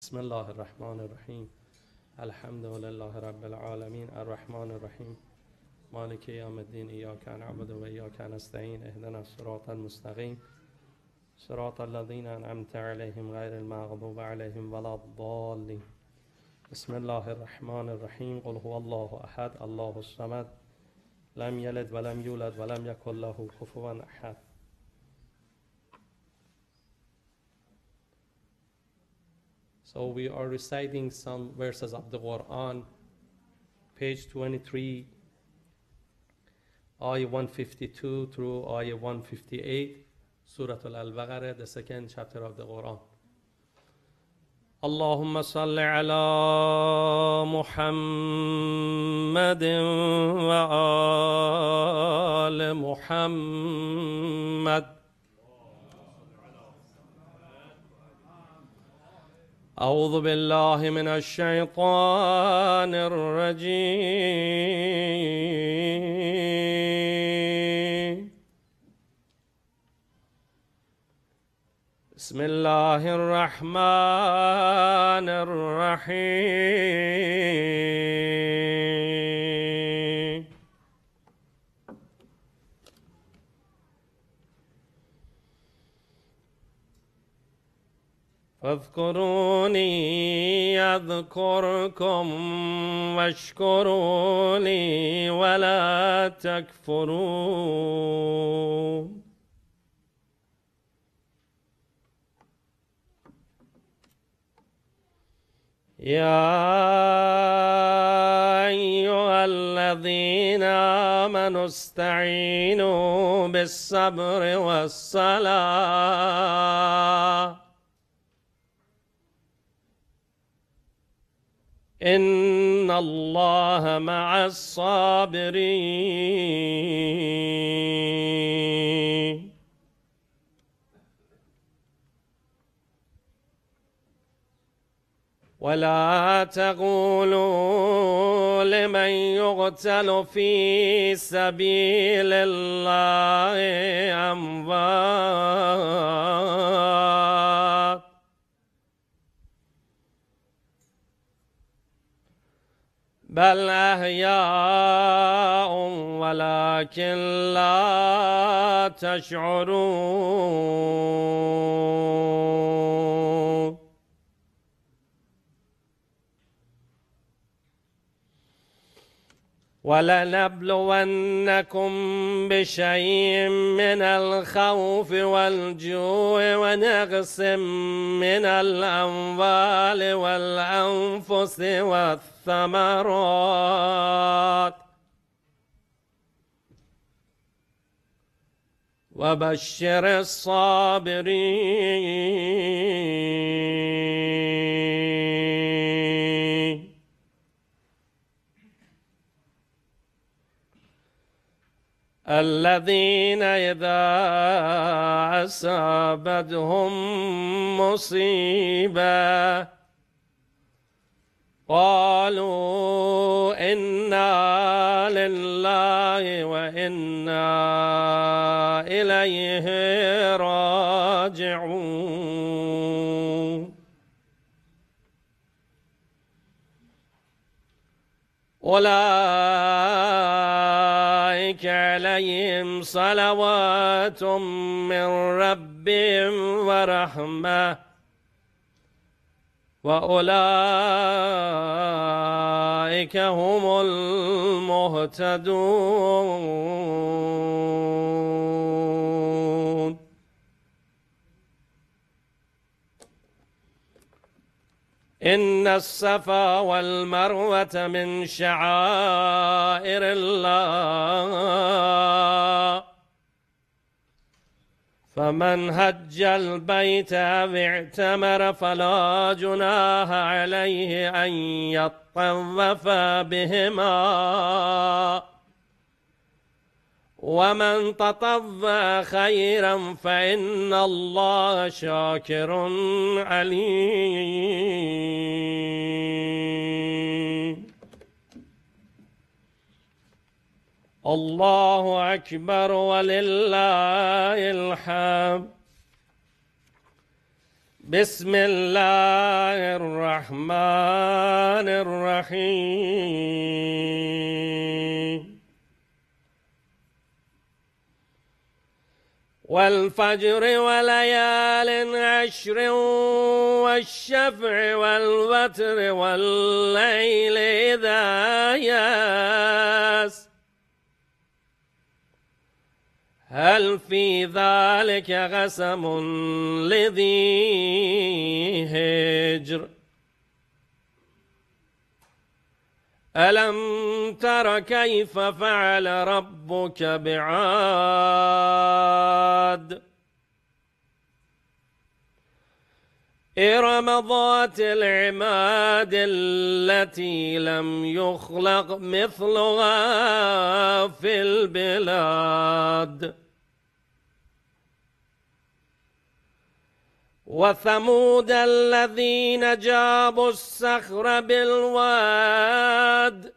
بسم الله الرحمن الرحیم. الحمد لله رب العالمین الرحمن الرحیم مالک یوم الدین. ایاک نعبد و ایاک نستعین. اهدنا الصراط المستقیم صراط الذین انعمت علیهم غیر المغضوب علیهم ولا الضالین. بسم الله الرحمن الرحیم. قل هو الله احد الله الصمد لم یلد ولم یولد ولم یکن له کفوا احد. So we are reciting some verses of the Quran, page 23, ayah 152 through ayah 158, Surah Al-Baqarah, the second chapter of the Quran. اللهم صل على محمد وآل محمد. أعوذ بالله من الشيطان الرجيم. بسم الله الرحمن الرحيم. فاذكروني أذكركم واشكروا لي ولا تكفرون. يا أيها الذين آمنوا استعينوا بالصبر والصلاة إن الله مع الصابرين. ولا تقولوا لمن يقتل في سبيل الله أموات بل أحياء ولكن لا تشعرون. ولنبلونكم بشيء من الخوف والجوع ونقص من الأموال والأنفس والثمرات وبشر الصابرين. الذين إذا أصابتهم مصيبة قالوا إنا لله وإنا إليه راجعون. أولئك عليهم صلوات من ربهم ورحمة وأولئك هم المهتدون. إن الصفا والمروة من شعائر الله فمن هج البيت أو اعتمر فلا جناح عليه أن يطوف بهما ومن تطوع خيرا فإن الله شاكر عليم. الله أكبر ولله الحمد. بسم الله الرحمن الرحيم والفجر وليال عشر والشفع والوتر والليل إذا ياس هل في ذلك قسم لذي هجر ألم تر كيف فعل ربك بعاد إرم ذات العماد التي لم يخلق مثلها في البلاد وثمود الذين جابوا الصخر بالواد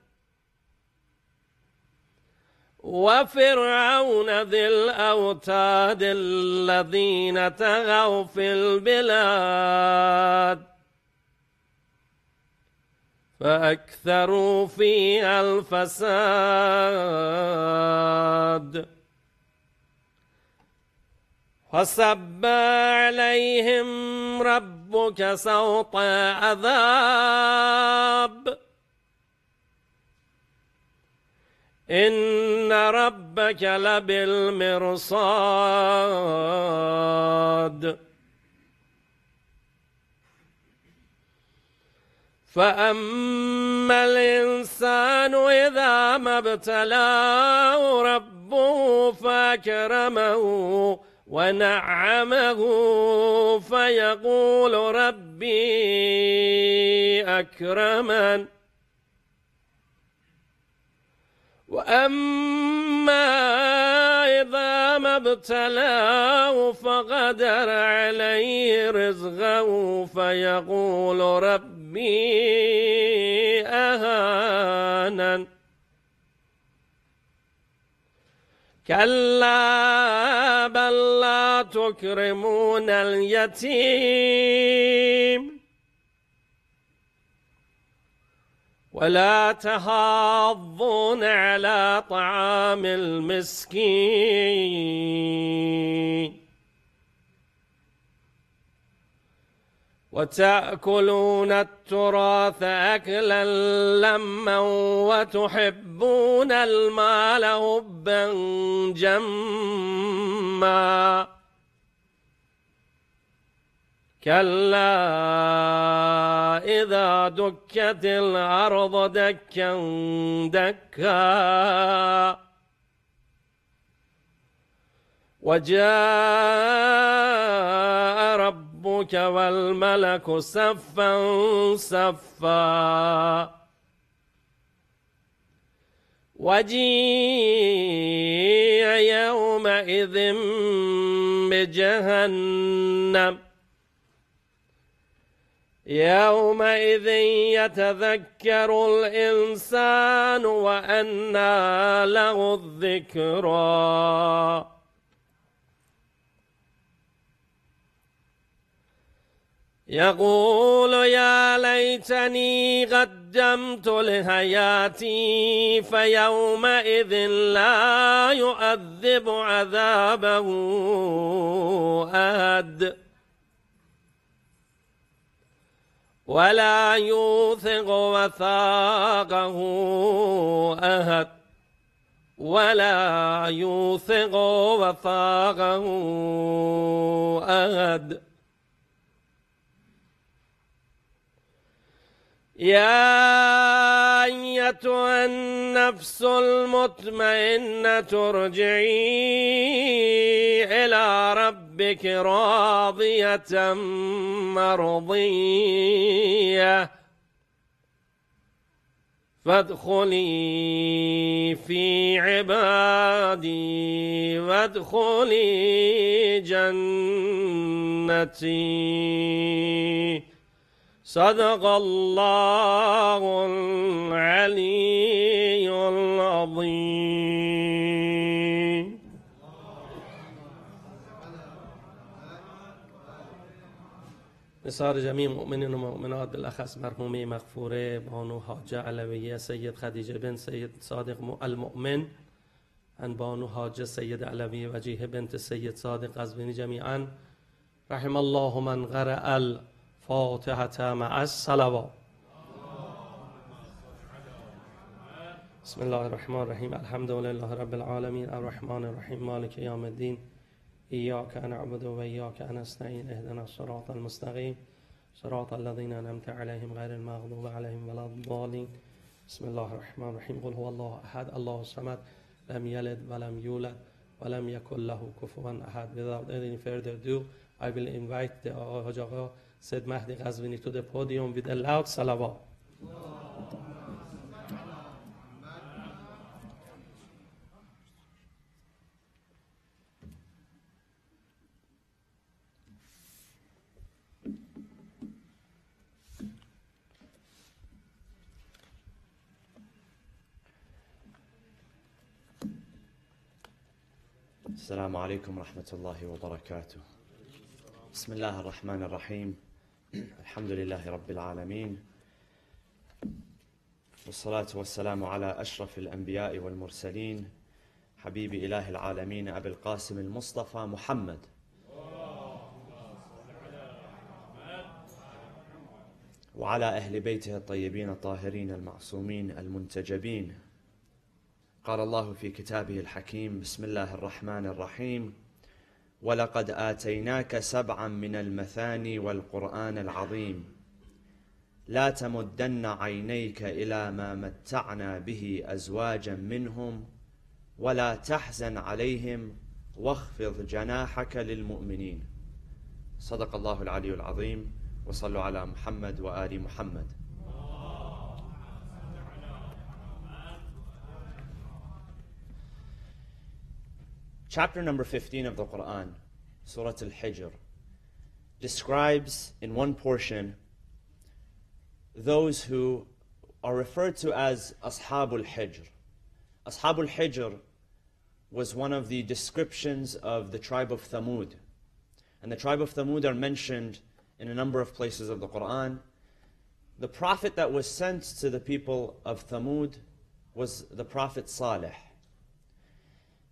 وفرعون ذي الأوتاد الذين طغوا في البلاد فأكثروا فيها الفساد فصب عليهم ربك سوط عذاب إن ربك لبالمرصاد فأما الإنسان إذا ما ابتلاه ربه فأكرمه ونعمه فيقول ربي أكرمن وأما إذا ما ابتلاه فقدر عليه رزقه فيقول ربي أهانن كلا بل لا تكرمون اليتيم ولا تحاضون على طعام المسكين وتأكلون التراث أكلا لما وتحبون المال حبا جما كلا إذا دكت الأرض دكا دكا وجاء ربك والملك صفا صفا وجيء يومئذ بجهنم يومئذ يتذكر الإنسان وأنى له الذكرى يقول يا ليتني قدمت لحياتي فيومئذ لا يؤذب عذابه أحد ولا يوثق وثاقه أحد ولا يوثق وثاقه أحد يا أيتها النفس المطمئنة ارجعي إلى ربك راضية مرضية فادخلي في عبادي وادخلي جنتي صدق الله العلي العظيم. نثار جميع مؤمنين ومؤمنات بالأخص مرحومة مغفورة بانو حاجة علوية سيد خديجة بن سيد صادق المؤمن أن بانو حاجة سيد علوية وجيه بنت السيد صادق قزويني جميعا رحم الله من قرأ الفاتحة مع الصلوات. بسم الله الرحمن الرحيم الحمد لله رب العالمين الرحمن الرحيم مالك يوم الدين إياك نعبد وإياك نستعين اهدنا الصراط المستقيم صراط الذين أنعمت عليهم غير المغضوب عليهم ولا الضالين. بسم الله الرحمن الرحيم قل هو الله أحد الله الصمد لم يلد ولم يولد ولم يكن له كفوا أحد. Without any further ado, I will invite the Hojaga Said Mahdi Ghazvini to the podium with a loud salawat. السلام عليكم ورحمة الله وبركاته. بسم الله الرحمن الرحيم الحمد لله رب العالمين والصلاة والسلام على أشرف الأنبياء والمرسلين حبيب إله العالمين أبي القاسم المصطفى محمد وعلى أهل بيته الطيبين الطاهرين المعصومين المنتجبين. قال الله في كتابه الحكيم بسم الله الرحمن الرحيم ولقد آتيناك 7 من المثاني والقرآن العظيم لا تمدن عينيك إلى ما متعنا به أزواجا منهم ولا تحزن عليهم واخفض جناحك للمؤمنين. صدق الله العلي العظيم وصلوا على محمد وآل محمد. Chapter number 15 of the Quran, Surah Al-Hijr, describes in one portion those who are referred to as Ashabul Hijr. Ashabul Hijr was one of the descriptions of the tribe of Thamud. And the tribe of Thamud are mentioned in a number of places of the Quran. The prophet that was sent to the people of Thamud was the prophet Salih.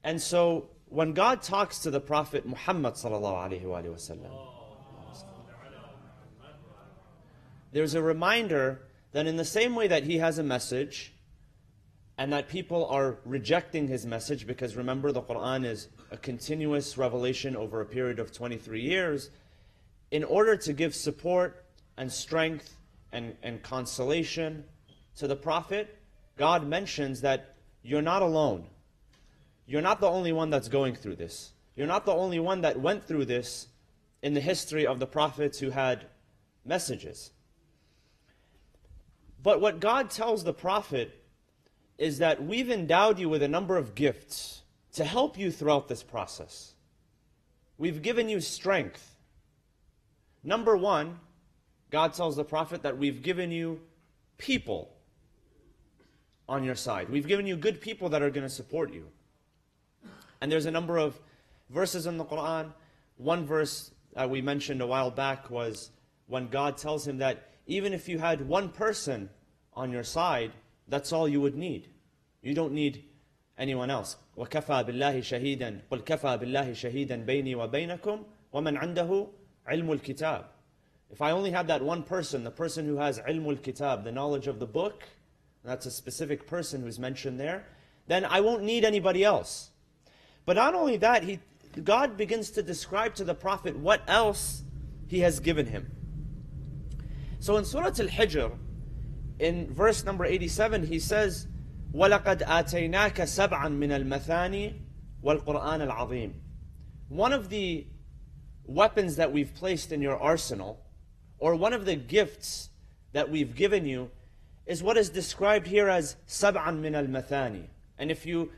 And so when God talks to the Prophet Muhammad sallallahu alaihi wasallam, there's a reminder that in the same way that he has a message and that people are rejecting his message, because remember the Quran is a continuous revelation over a period of 23 years, in order to give support and strength and consolation to the Prophet, God mentions that you're not alone. You're not the only one that's going through this. You're not the only one that went through this in the history of the prophets who had messages. But what God tells the prophet is that we've endowed you with a number of gifts to help you throughout this process. We've given you strength. Number one, God tells the prophet that we've given you people on your side. We've given you good people that are going to support you. And there's a number of verses in the Quran. One verse that we mentioned a while back was when God tells him that even if you had one person on your side, that's all you would need. You don't need anyone else. وَكَفَى بِاللَّهِ شَهِيدًا قُلْ كَفَى بِاللَّهِ شَهِيدًا بَيْنِي وَبَيْنَكُمْ وَمَنْ عِنْدَهُ عِلْمُ الْكِتَابِ. If I only had that one person, the person who has ilmul kitab, the knowledge of the book, that's a specific person who's mentioned there, then I won't need anybody else. But not only that, God begins to describe to the Prophet what else He has given him. So in Surah Al-Hijr, in verse number 87, He says, وَلَقَدْ آتَيْنَاكَ سَبْعًا مِنَ الْمَثَانِ وَالْقُرْآنَ الْعَظِيمِ. One of the weapons that we've placed in your arsenal, or one of the gifts that we've given you, is what is described here as سَبْعًا مِنَ الْمَثَانِ. And if you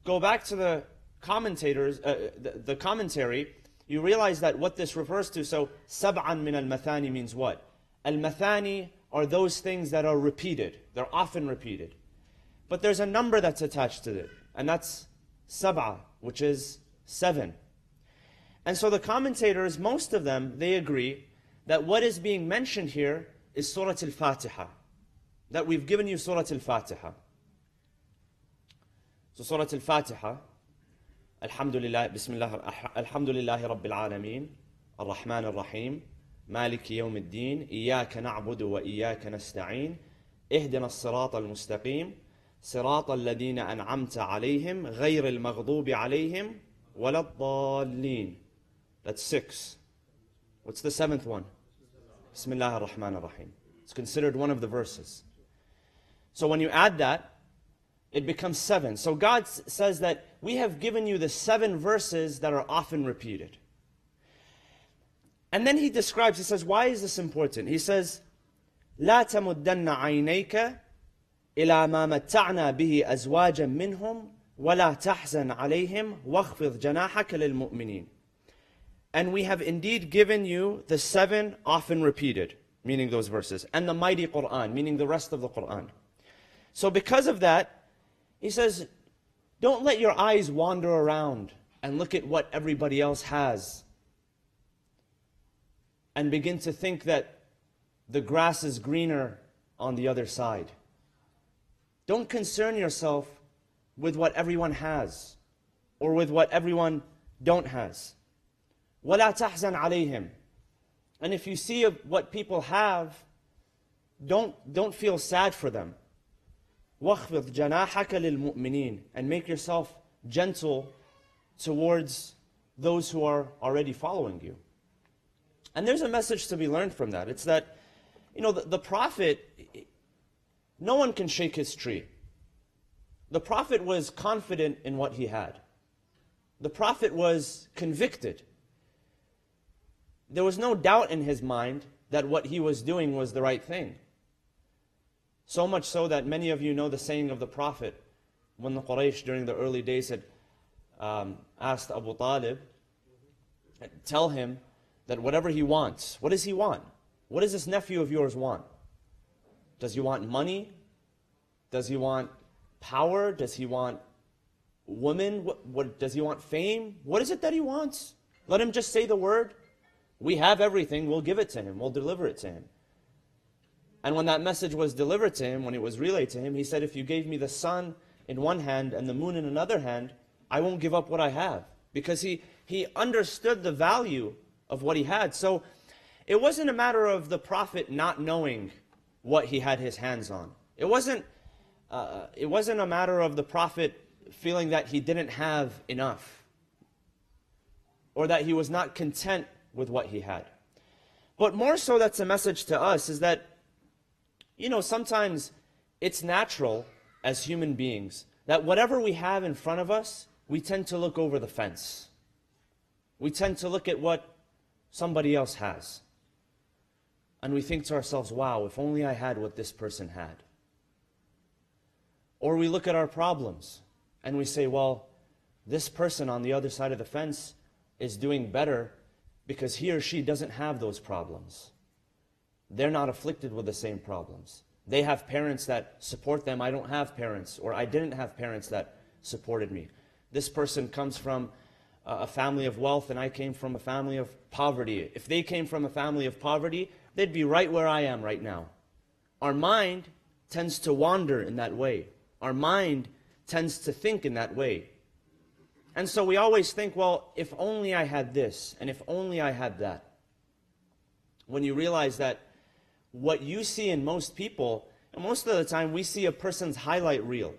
go back to the commentators, the commentary, you realize that what this refers to, so sab'an min al-mathani means what? Al-mathani are those things that are repeated. They're often repeated. But there's a number that's attached to it, and that's sab'a, which is 7. And so the commentators, most of them, they agree that what is being mentioned here is Surah Al-Fatiha. That we've given you Surah Al-Fatiha. So Surah Al-Fatiha, Alhamdulillah, Bismillah, Alhamdulillahi Rabbil Alameen, Ar-Rahman Ar-Rahim, Maliki Yawm Ad-Din, Iyaka na'budu wa Iyaka nasta'een, Ihdina as-Sirata al-Mustaqim, Sirata alladhina an'amta alayhim, Ghayr al-Maghdubi alayhim, Wala ad-Dallin. That's 6. What's the 7th one? Bismillah ar-Rahman ar-Rahim. It's considered one of the verses. So when you add that, it becomes 7. So God says that we have given you the 7 verses that are often repeated. And then he describes, he says, why is this important? He says, لا تمدن عينيك إلى ما متعنا به أزواجا منهم ولا تحزن عليهم واخفض جناحك للمؤمنين. And we have indeed given you the 7 often repeated, meaning those verses, and the mighty Quran, meaning the rest of the Quran. So because of that, he says, don't let your eyes wander around and look at what everybody else has and begin to think that the grass is greener on the other side. Don't concern yourself with what everyone has or with what everyone don't has. وَلَا تَحْزَنْ عَلَيْهِمْ. And if you see what people have, don't feel sad for them. وَخْفِضْ جَنَاحَكَ لِلْمُؤْمِنِينَ. And make yourself gentle towards those who are already following you. And there's a message to be learned from that. It's that, you know, the Prophet, no one can shake his tree. The Prophet was confident in what he had. The Prophet was convicted. There was no doubt in his mind that what he was doing was the right thing. So much so that many of you know the saying of the Prophet when the Quraysh during the early days had asked Abu Talib, tell him that whatever he wants, what does he want? What does this nephew of yours want? Does he want money? Does he want power? Does he want women? What does he want fame? What is it that he wants? Let him just say the word. We have everything, we'll give it to him, we'll deliver it to him. And when that message was delivered to him, when it was relayed to him, he said, if you gave me the sun in one hand and the moon in another hand, I won't give up what I have. Because he understood the value of what he had. So it wasn't a matter of the Prophet not knowing what he had his hands on. It wasn't a matter of the Prophet feeling that he didn't have enough, or that he was not content with what he had. But more so, that's a message to us, is that, you know, sometimes it's natural as human beings that whatever we have in front of us, we tend to look over the fence. We tend to look at what somebody else has. And we think to ourselves, wow, if only I had what this person had. Or we look at our problems and we say, well, this person on the other side of the fence is doing better because he or she doesn't have those problems. They're not afflicted with the same problems. They have parents that support them. I don't have parents, or I didn't have parents that supported me. This person comes from a family of wealth and I came from a family of poverty. If they came from a family of poverty, they'd be right where I am right now. Our mind tends to wander in that way. Our mind tends to think in that way. And so we always think, well, if only I had this, and if only I had that. When you realize that what you see in most people, and most of the time we see a person's highlight reel,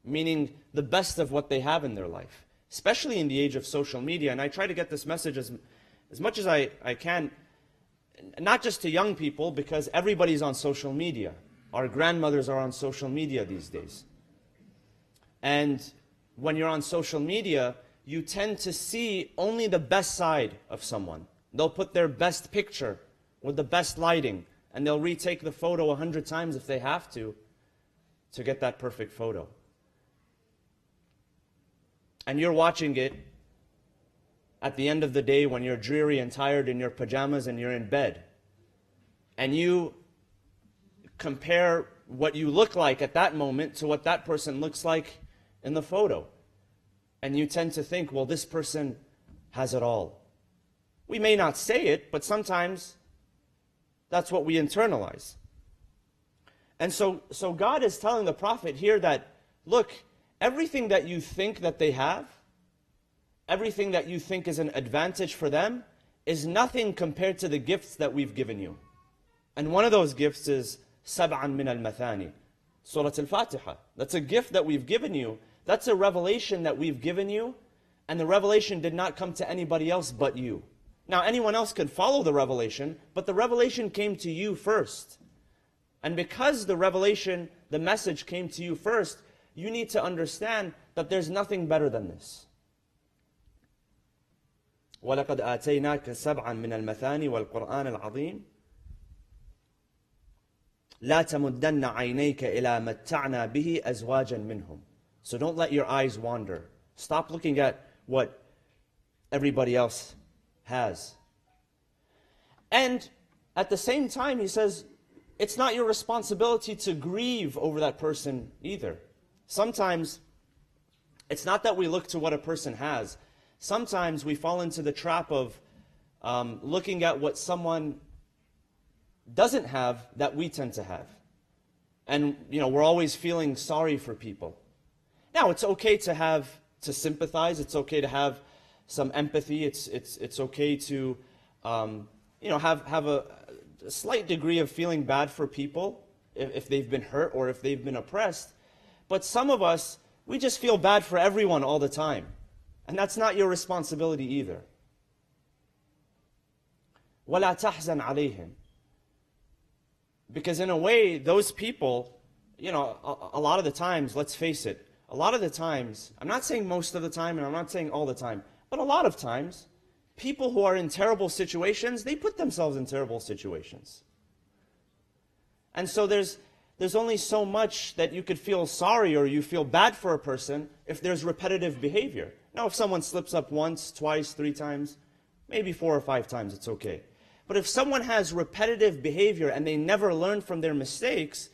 meaning the best of what they have in their life, especially in the age of social media. And I try to get this message as much as I can, not just to young people, because everybody's on social media. Our grandmothers are on social media these days. And when you're on social media, you tend to see only the best side of someone. They'll put their best picture with the best lighting, and they'll retake the photo 100 times if they have to get that perfect photo. And you're watching it at the end of the day when you're dreary and tired in your pajamas and you're in bed. And you compare what you look like at that moment to what that person looks like in the photo. And you tend to think, well, this person has it all. We may not say it, but sometimes That's what we internalize. And so God is telling the Prophet here that, look, everything that you think that they have, everything that you think is an advantage for them, is nothing compared to the gifts that we've given you. And one of those gifts is سبعا من المثاني, Surah Al-Fatiha. That's a gift that we've given you. That's a revelation that we've given you. And the revelation did not come to anybody else but you. Now, anyone else could follow the revelation, but the revelation came to you first. And because the revelation, the message came to you first, you need to understand that there's nothing better than this. وَلَقَدْ آتَيْنَاكَ سَبْعًا مِنَ الْمَثَانِ وَالْقُرْآنِ الْعَظِيمِ لَا تَمُدَّنَّ عَيْنَيْكَ إِلَى مَتَّعْنَا بِهِ أَزْوَاجًا مِّنْهُمْ. So don't let your eyes wander. Stop looking at what everybody else has. And at the same time, he says, it's not your responsibility to grieve over that person either. Sometimes, it's not that we look to what a person has. Sometimes we fall into the trap of looking at what someone doesn't have that we tend to have. And, we're always feeling sorry for people. Now, it's okay to sympathize. It's okay to have some empathy. It's okay to, have a slight degree of feeling bad for people if they've been hurt or if they've been oppressed. But some of us, we just feel bad for everyone all the time. And that's not your responsibility either. وَلَا تَحْزَنْ عَلَيْهِمْ. Because in a way, those people, a lot of the times, let's face it, a lot of the times, I'm not saying most of the time and I'm not saying all the time, but a lot of times, people who are in terrible situations, they put themselves in terrible situations. And so there's only so much that you could feel sorry or you feel bad for a person if there's repetitive behavior. Now, if someone slips up once, twice, 3 times, maybe 4 or 5 times, it's okay. But if someone has repetitive behavior and they never learn from their mistakes,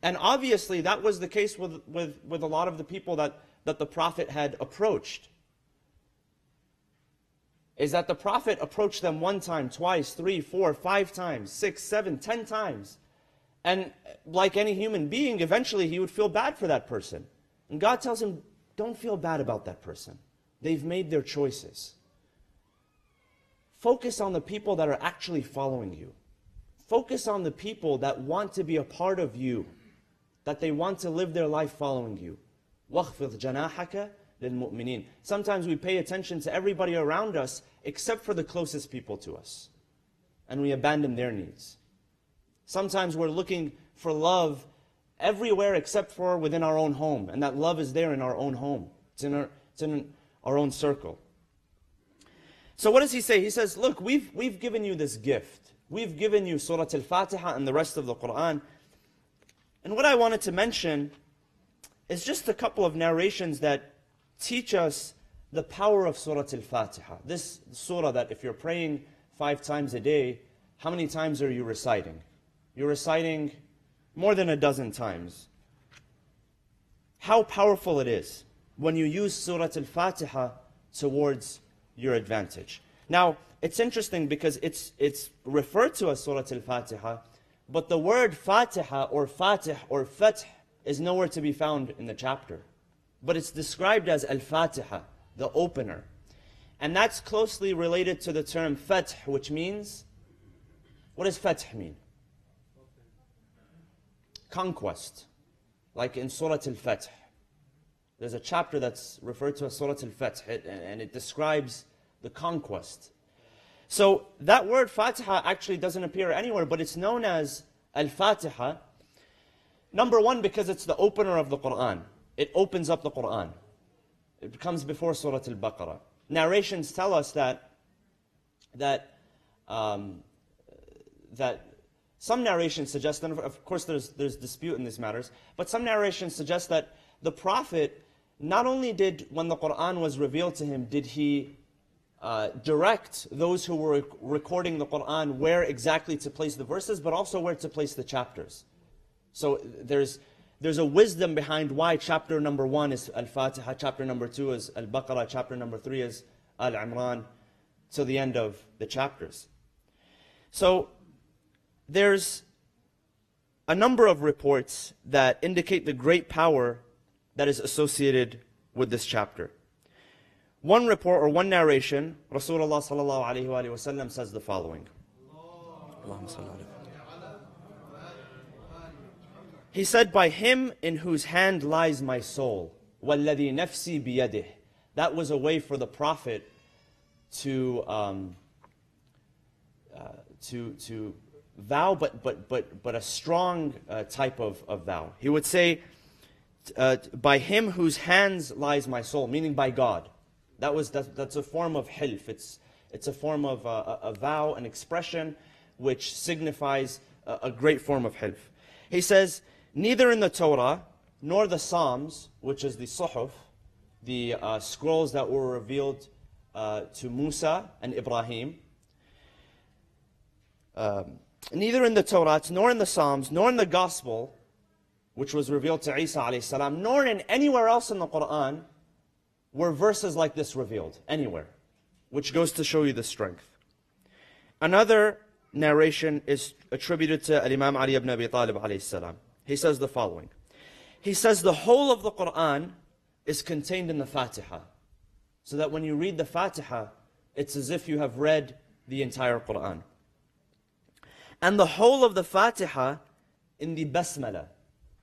and obviously that was the case with a lot of the people that the Prophet had approached, is that the Prophet approached them 1 time, twice, 3, 4, 5 times, 6, 7, 10 times. And like any human being, eventually he would feel bad for that person. And God tells him, don't feel bad about that person. They've made their choices. Focus on the people that are actually following you. Focus on the people that want to be a part of you, that they want to live their life following you. وَخْفِضْ جَنَاحَكَ لِلْمُؤْمِنِينَ. Sometimes we pay attention to everybody around us except for the closest people to us. And we abandon their needs. Sometimes we're looking for love everywhere except for within our own home. And that love is there in our own home. It's in our own circle. So what does he say? He says, look, we've given you this gift. We've given you Surah Al-Fatiha and the rest of the Quran. And what I wanted to mention is just a couple of narrations that teach us the power of Surah Al-Fatiha. This surah that if you're praying 5 times a day, how many times are you reciting? You're reciting more than a dozen times. How powerful it is when you use Surah Al-Fatiha towards your advantage. Now, it's interesting because it's referred to as Surah Al-Fatiha, but the word Fatiha or Fatih or Fath is nowhere to be found in the chapter. But it's described as Al-Fatiha, the opener. And that's closely related to the term Fath, which means, what does Fath mean? Conquest. Like in Surah Al-Fath. There's a chapter that's referred to as Surah Al-Fath, and it describes the conquest. So that word Fatiha actually doesn't appear anywhere, but it's known as Al-Fatiha. Number one, because it's the opener of the Quran. It opens up the Quran. It comes before Surah Al-Baqarah. Narrations tell us that some narrations suggest, and of course there's dispute in these matters, but some narrations suggest that the Prophet, not only did, when the Quran was revealed to him, did he direct those who were recording the Quran where exactly to place the verses, but also where to place the chapters. So there's a wisdom behind why chapter number 1 is Al-Fatiha, chapter number 2 is Al-Baqarah, chapter number 3 is Al-Imran, to the end of the chapters. So there's a number of reports that indicate the great power that is associated with this chapter. One report or one narration, Rasulullah sallallahu alaihi wasallam says the following. He said, "By him in whose hand lies my soul, وَالَّذِي نَفْسِي بِيَدِهِ." That was a way for the Prophet to vow, but a strong type of vow. He would say, "By him whose hands lies my soul," meaning by God. That's a form of hilf. It's a form of a vow, an expression which signifies a great form of hilf. He says, "Neither in the Torah nor the Psalms," which is the suhuf, the scrolls that were revealed to Musa and Ibrahim, neither in the Torah, nor in the Psalms, nor in the Gospel, which was revealed to Isa alayhi salam, nor in anywhere else in the Quran, were verses like this revealed, anywhere, which goes to show you the strength. Another narration is attributed to Imam Ali ibn Abi Talib alayhi salam. He says the following. He says the whole of the Quran is contained in the Fatiha. So that when you read the Fatiha, it's as if you have read the entire Quran. And the whole of the Fatiha in the Basmala.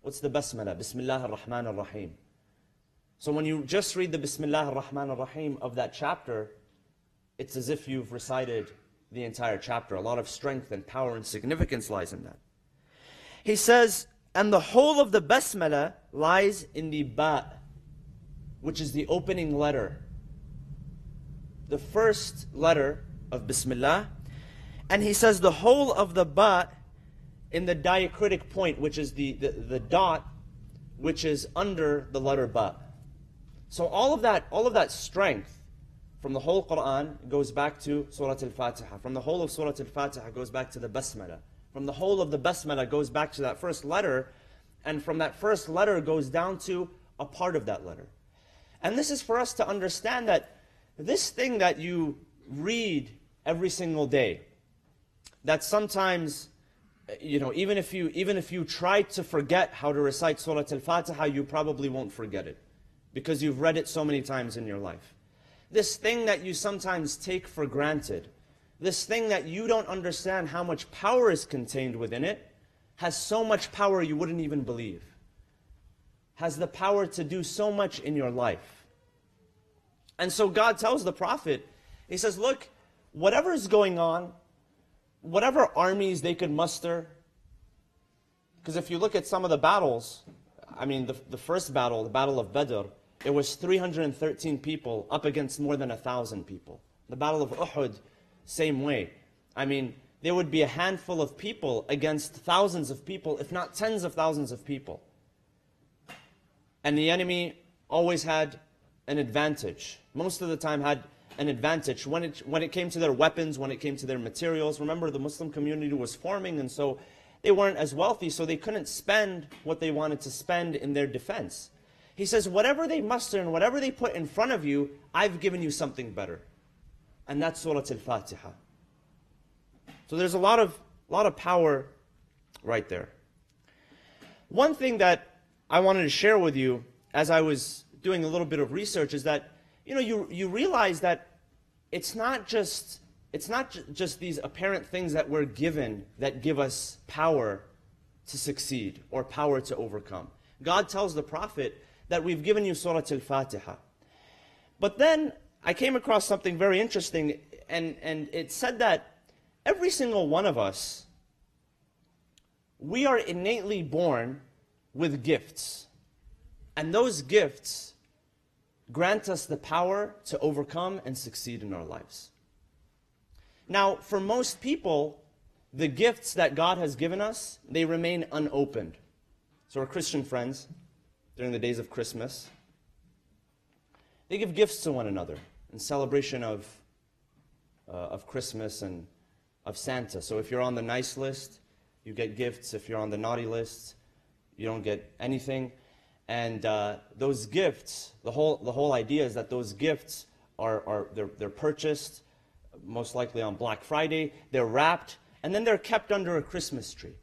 What's the Basmala? Bismillah ar-Rahman ar-Rahim. So when you just read the Bismillah ar-Rahman ar-Rahim of that chapter, it's as if you've recited the entire chapter. A lot of strength and power and significance lies in that. He says, and the whole of the Basmala lies in the Ba, which is the opening letter. The first letter of Bismillah. And he says the whole of the Ba in the diacritic point, which is the dot, which is under the letter Ba. So all of that strength from the whole Quran goes back to Surah Al-Fatiha. From the whole of Surah Al-Fatiha goes back to the Basmala. From the whole of the Basmala goes back to that first letter. And from that first letter goes down to a part of that letter. And this is for us to understand that this thing that you read every single day, that sometimes, even if you try to forget how to recite Surah Al-Fatiha, you probably won't forget it, because you've read it so many times in your life. This thing that you sometimes take for granted, this thing that you don't understand how much power is contained within it, has so much power you wouldn't even believe. Has the power to do so much in your life. And so God tells the Prophet, He says, look, whatever is going on, whatever armies they could muster, because if you look at some of the battles, I mean, the first battle, the Battle of Badr, it was 313 people up against more than 1,000 people. The Battle of Uhud, same way. I mean, there would be a handful of people against thousands of people, if not tens of thousands of people. And the enemy always had an advantage. Most of the time had an advantage when it came to their weapons, when it came to their materials. Remember, the Muslim community was forming, and so they weren't as wealthy, so they couldn't spend what they wanted to spend in their defense. He says, whatever they muster and whatever they put in front of you, I've given you something better. And that's Surah Al-Fatiha. So there's a lot of power right there. One thing that I wanted to share with you as I was doing a little bit of research is that, you realize that it's not just these apparent things that we're given that give us power to succeed or power to overcome. God tells the Prophet that we've given you Surah Al-Fatiha. But then I came across something very interesting, and it said that every single one of us, we are innately born with gifts. And those gifts grant us the power to overcome and succeed in our lives. Now, for most people, the gifts that God has given us, they remain unopened. So our Christian friends, during the days of Christmas, they give gifts to one another in celebration of Christmas and of Santa. So if you're on the nice list, you get gifts. If you're on the naughty list, you don't get anything. And those gifts, the whole idea is that those gifts they're purchased, most likely on Black Friday. They're wrapped, and then they're kept under a Christmas tree.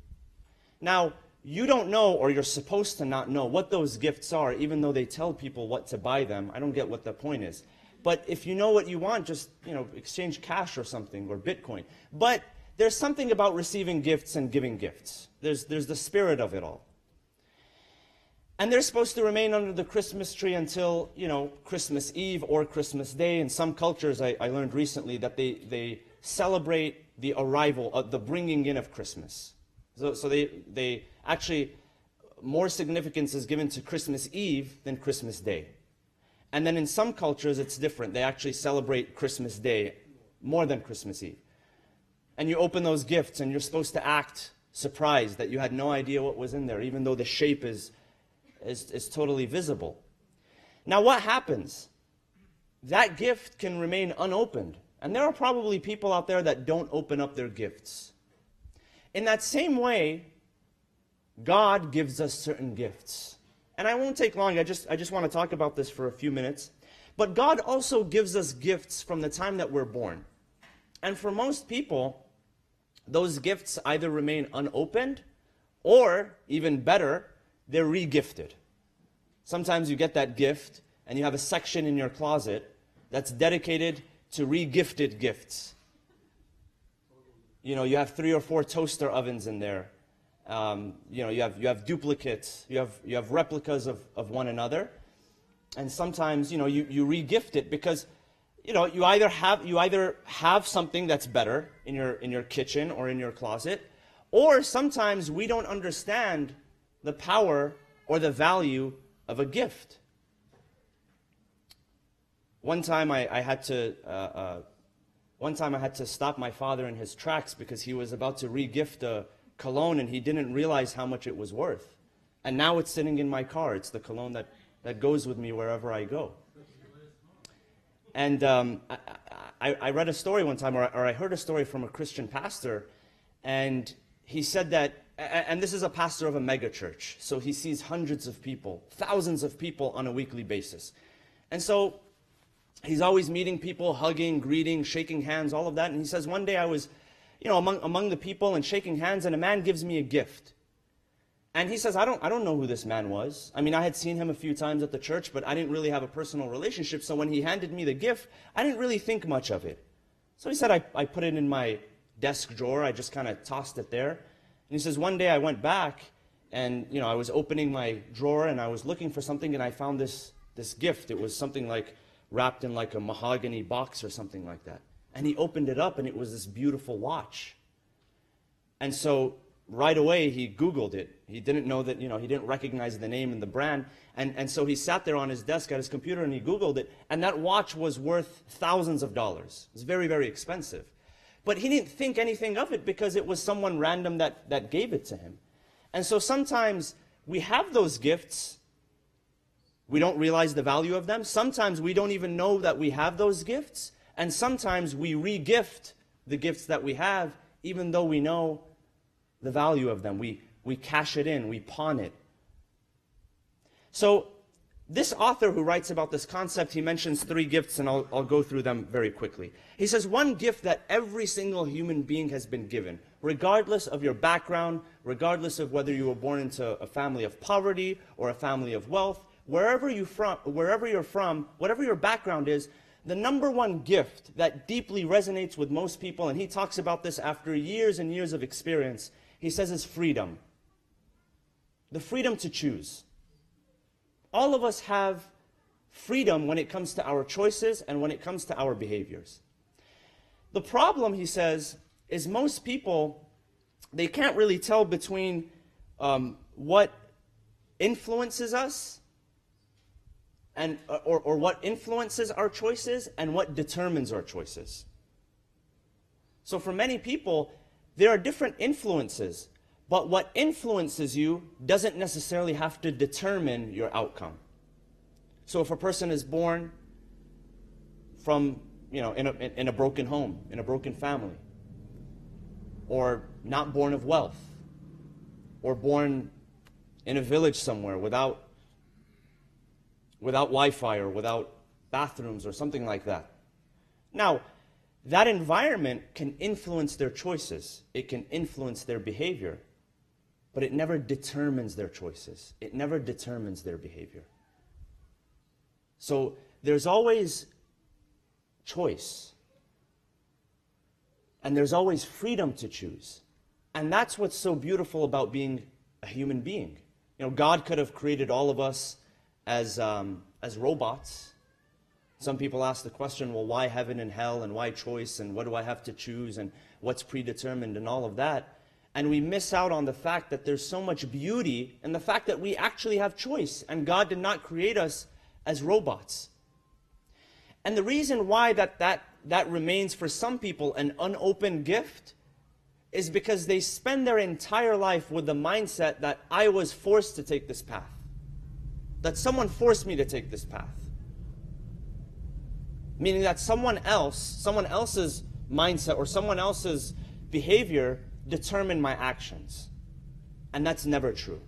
Now, you don't know, or you're supposed to not know, what those gifts are, even though they tell people what to buy them. I don't get what the point is. But if you know what you want, just, exchange cash or something, or Bitcoin. But there's something about receiving gifts and giving gifts. There's the spirit of it all. And they're supposed to remain under the Christmas tree until, Christmas Eve or Christmas Day. In some cultures, I learned recently that they celebrate the arrival, of the bringing in of Christmas. So they actually, more significance is given to Christmas Eve than Christmas Day. And then in some cultures, it's different. They actually celebrate Christmas Day more than Christmas Eve. And you open those gifts, and you're supposed to act surprised that you had no idea what was in there, even though the shape is totally visible. Now what happens? That gift can remain unopened. And there are probably people out there that don't open up their gifts. In that same way, God gives us certain gifts. And I won't take long, I just want to talk about this for a few minutes. But God also gives us gifts from the time that we're born. And for most people, those gifts either remain unopened, or, even better, they're re-gifted. Sometimes you get that gift, and you have a section in your closet that's dedicated to re-gifted gifts. You have 3 or 4 toaster ovens in there. You have duplicates, you have replicas of one another, and sometimes you re-gift it because you either have something that's better in your kitchen or in your closet, or sometimes we don't understand the power or the value of a gift. One time I had to stop my father in his tracks because he was about to re-gift a cologne, and he didn't realize how much it was worth. And now it's sitting in my car. It's the cologne that goes with me wherever I go. And I read a story one time, or I heard a story from a Christian pastor, and he said that, and this is a pastor of a mega church, so he sees hundreds of people, thousands of people on a weekly basis. And so he's always meeting people, hugging, greeting, shaking hands, all of that. And he says, one day I was among the people and shaking hands, and a man gives me a gift. And he says, I don't know who this man was. I mean, I had seen him a few times at the church, but I didn't really have a personal relationship. So when he handed me the gift, I didn't really think much of it. So he said, I put it in my desk drawer. I just kind of tossed it there. And he says, one day I went back, and I was opening my drawer, and I was looking for something, and I found this gift. It was something like wrapped in like a mahogany box or something like that. And he opened it up, and it was this beautiful watch. And so right away he Googled it. He didn't know that, he didn't recognize the name and the brand. And so he sat there on his desk at his computer, and he Googled it. And that watch was worth thousands of dollars. It was very, very expensive. But he didn't think anything of it because it was someone random that gave it to him. And so sometimes we have those gifts. We don't realize the value of them. Sometimes we don't even know that we have those gifts. And sometimes we re-gift the gifts that we have, even though we know the value of them. We cash it in, we pawn it. So this author who writes about this concept, he mentions 3 gifts, and I'll go through them very quickly. He says, one gift that every single human being has been given, regardless of your background, regardless of whether you were born into a family of poverty or a family of wealth, wherever you're from, whatever your background is, the number one gift that deeply resonates with most people, and he talks about this after years and years of experience, he says is freedom. The freedom to choose. All of us have freedom when it comes to our choices and when it comes to our behaviors. The problem, he says, is most people, they can't really tell between what influences us or what influences our choices and what determines our choices. So for many people, there are different influences, but what influences you doesn't necessarily have to determine your outcome. So if a person is born from, in a broken home, in a broken family, or not born of wealth, or born in a village somewhere without Wi-Fi or without bathrooms or something like that. Now, that environment can influence their choices. It can influence their behavior. But it never determines their choices. It never determines their behavior. So there's always choice. And there's always freedom to choose. And that's what's so beautiful about being a human being. You know, God could have created all of us as robots. Some people ask the question, well, why heaven and hell, and why choice, and what do I have to choose, and what's predetermined, and all of that. And we miss out on the fact that there's so much beauty in the fact that we actually have choice, and God did not create us as robots. And the reason why that remains for some people an unopened gift is because they spend their entire life with the mindset that I was forced to take this path. That someone forced me to take this path. Meaning that someone else's mindset or someone else's behavior determined my actions. And that's never true.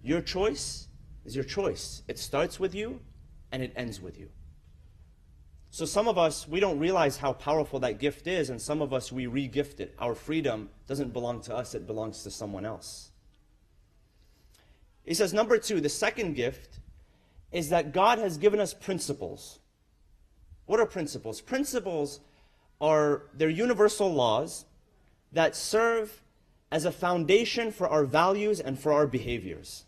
Your choice is your choice. It starts with you and it ends with you. So some of us, we don't realize how powerful that gift is, and some of us, we re-gift it. Our freedom doesn't belong to us, it belongs to someone else. He says, number two, the second gift is that God has given us principles. What are principles? Principles they're universal laws that serve as a foundation for our values and for our behaviors.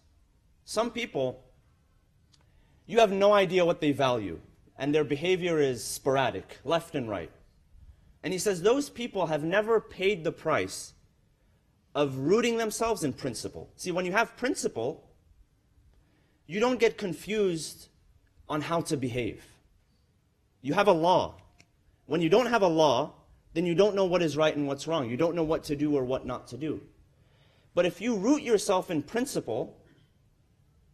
Some people, you have no idea what they value, and their behavior is sporadic, left and right. And he says those people have never paid the price of rooting themselves in principle. See, when you have principle, you don't get confused on how to behave. You have a law. When you don't have a law, then you don't know what is right and what's wrong. You don't know what to do or what not to do. But if you root yourself in principle,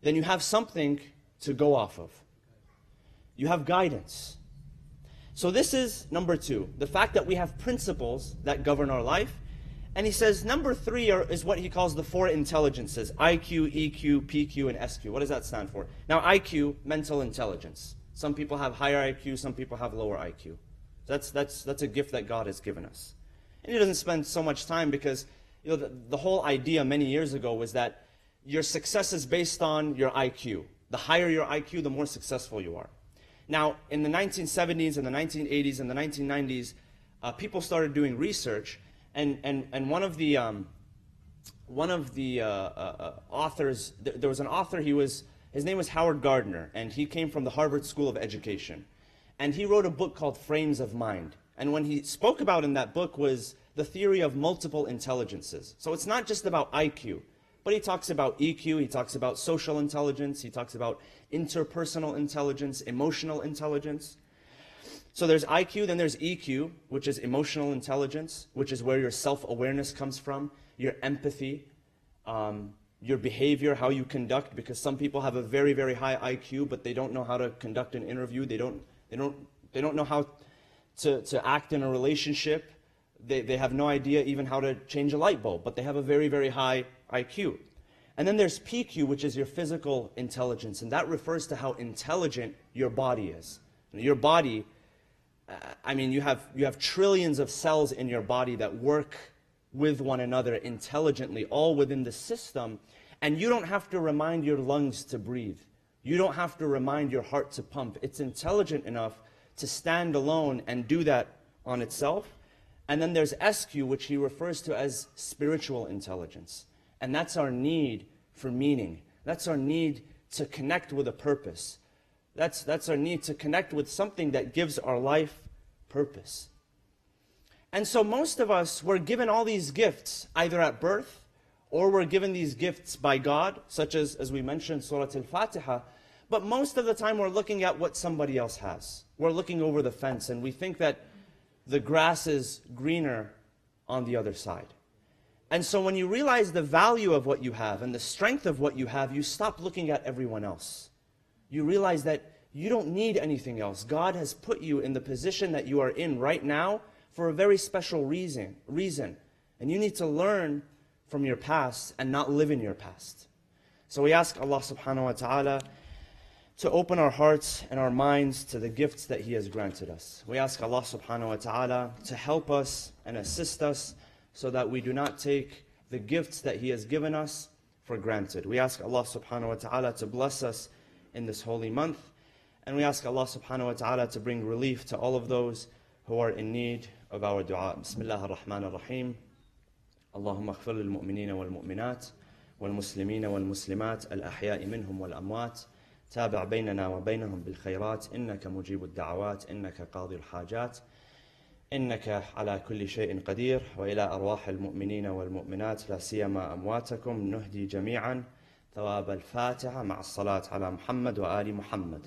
then you have something to go off of. You have guidance. So this is number two, the fact that we have principles that govern our life. And he says number three is what he calls the four intelligences, IQ, EQ, PQ, and SQ. What does that stand for? Now IQ, mental intelligence. Some people have higher IQ, some people have lower IQ. That's a gift that God has given us. And he doesn't spend so much time because the whole idea many years ago was that your success is based on your IQ. The higher your IQ, the more successful you are. Now, in the 1970s and the 1980s and the 1990s, people started doing research, and one of the authors, there was an author, his name was Howard Gardner, and he came from the Harvard School of Education. And he wrote a book called Frames of Mind. And what he spoke about in that book was the theory of multiple intelligences. So it's not just about IQ, but he talks about EQ, he talks about social intelligence, he talks about interpersonal intelligence, emotional intelligence. So there's IQ, then there's EQ, which is emotional intelligence, which is where your self-awareness comes from, your empathy, your behavior, how you conduct, because some people have a very, very high IQ, but they don't know how to conduct an interview, they don't know how to act in a relationship, they have no idea even how to change a light bulb, but they have a very, very high IQ. And then there's PQ, which is your physical intelligence, and that refers to how intelligent your body is. Your body, you have trillions of cells in your body that work with one another intelligently, all within the system, and you don't have to remind your lungs to breathe. You don't have to remind your heart to pump. It's intelligent enough to stand alone and do that on itself. And then there's SQ, which he refers to as spiritual intelligence. And that's our need for meaning. That's our need to connect with a purpose. That's our need to connect with something that gives our life purpose. And so most of us were given all these gifts, either at birth, or we're given these gifts by God, such as we mentioned, Surah Al-Fatiha. But most of the time we're looking at what somebody else has. We're looking over the fence, and we think that the grass is greener on the other side. And so when you realize the value of what you have and the strength of what you have, you stop looking at everyone else. You realize that you don't need anything else. God has put you in the position that you are in right now for a very special reason. And you need to learn from your past and not live in your past. So we ask Allah subhanahu wa ta'ala to open our hearts and our minds to the gifts that He has granted us. We ask Allah subhanahu wa ta'ala to help us and assist us so that we do not take the gifts that He has given us for granted. We ask Allah subhanahu wa ta'ala to bless us in this holy month, and we ask Allah subhanahu wa ta'ala to bring relief to all of those who are in need of our dua. Bismillah ar-Rahman ar-Rahim. Allahumma aghfir lil mu'minina wal mu'minat wal muslimina wal muslimat al-ahya'i minhum wal amwat. تابع بيننا وبينهم بالخيرات إنك مجيب الدعوات إنك قاضي الحاجات إنك على كل شيء قدير. وإلى أرواح المؤمنين والمؤمنات لا سيما أمواتكم نهدي جميعا ثواب الفاتحة مع الصلاة على محمد وآل محمد.